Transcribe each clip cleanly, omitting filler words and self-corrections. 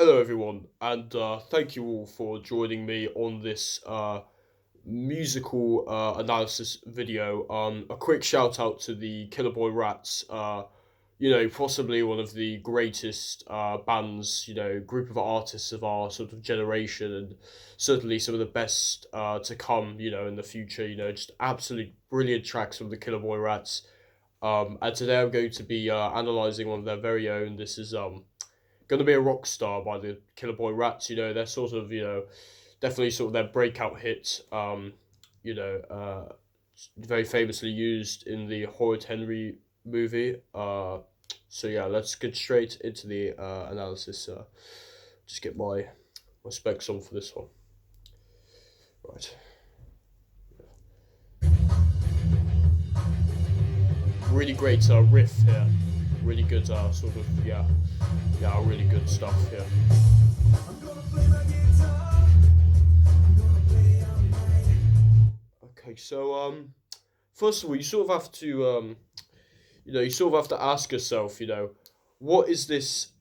Hello, everyone, and thank you all for joining me on this musical analysis video. A quick shout out to the Killer Boy Rats. Possibly one of the greatest bands, group of artists of our sort of generation, and certainly some of the best to come, in the future. Just absolutely brilliant tracks from the Killer Boy Rats. And today I'm going to be analyzing one of their very own. This is Gonna Be a Rock Star by the Killer Boy Rats. They're sort of, definitely sort of their breakout hit. You know, uh, Very famously used in the Horrid Henry movie. So yeah, let's get straight into the analysis. Just get my specs on for this one. Right, really great riff here. Really good sort of really good stuff here. Okay, so first of all, you sort of have to you sort of have to ask yourself, what is this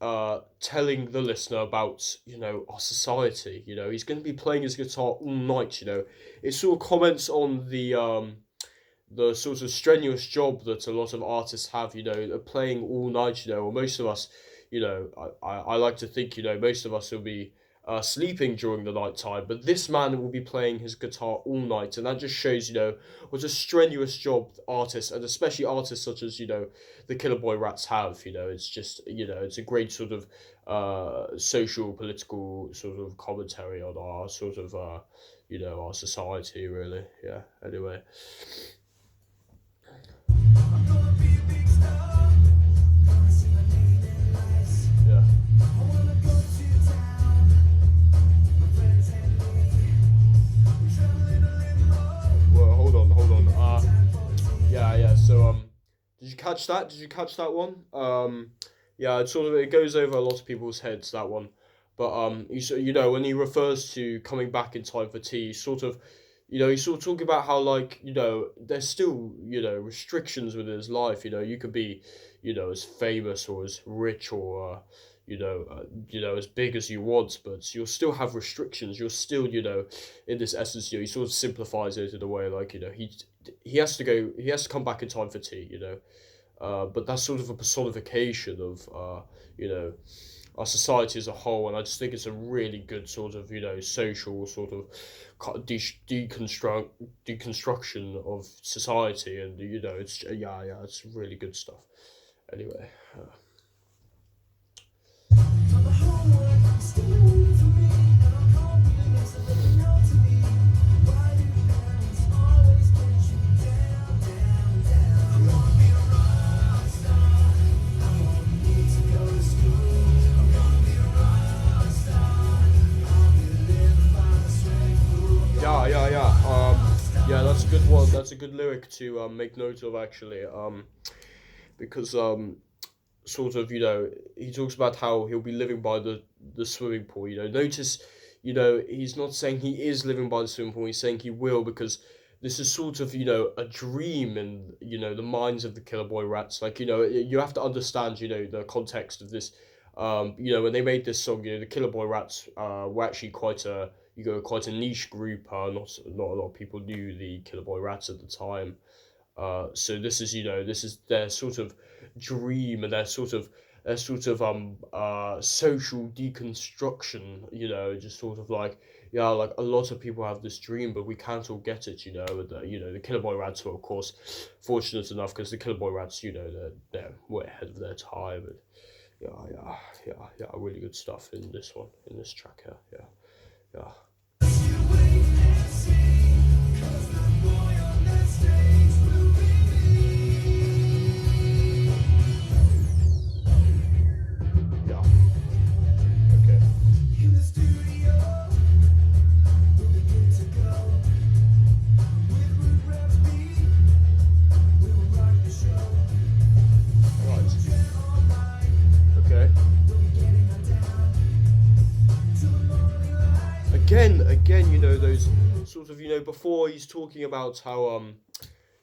telling the listener about, our society? He's going to be playing his guitar all night. It sort of comments on the sort of strenuous job that a lot of artists have. They're playing all night. Or most of us, I like to think, most of us will be sleeping during the night time, but this man will be playing his guitar all night, and that just shows, what a strenuous job artists, and especially artists such as, the Killer Boy Rats have. It's just, it's a great sort of social, political sort of commentary on our sort of, our society, really. Yeah, anyway. Yeah. Well, hold on. Yeah. So, did you catch that? Did you catch that one? Yeah, it goes over a lot of people's heads, that one. But when he refers to coming back in time for tea, he's sort of talking about how, like, there's still, restrictions within his life. You could be, as famous or as rich or as big as you want, but you'll still have restrictions. You're still, in this essence, he sort of simplifies it in a way, like, he has to come back in time for tea. But that's sort of a personification of you know our society as a whole, and I just think it's a really good sort of social sort of deconstruction of society, and it's really good stuff. Anyway. Yeah, that's a good one. That's a good lyric to make note of, actually. Because sort of, he talks about how he'll be living by the swimming pool. Notice, he's not saying he is living by the swimming pool. He's saying he will, because this is sort of, a dream in, the minds of the Killer Boy Rats. Like, you have to understand, the context of this. When they made this song, the Killer Boy Rats were actually quite a niche group. Not a lot of people knew the Killer Boy Rats at the time. So this is their sort of dream, and their social deconstruction. Just sort of like, yeah, like a lot of people have this dream, but we can't all get it. And the Killer Boy Rats were, of course, fortunate enough, because the Killer Boy Rats, they're way ahead of their time. And really good stuff in this one, in this track here. Yeah. Yeah. Okay. Okay. Again, those sort of, before he's talking about how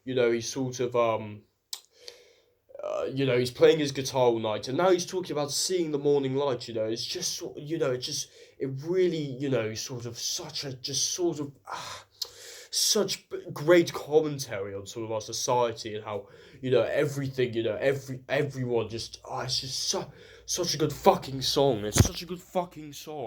he's sort of he's playing his guitar all night, and now he's talking about seeing the morning light. It's just it really, sort of such a just sort of such great commentary on sort of our society and how everything, everyone just it's just such a good fucking song. It's such a good fucking song.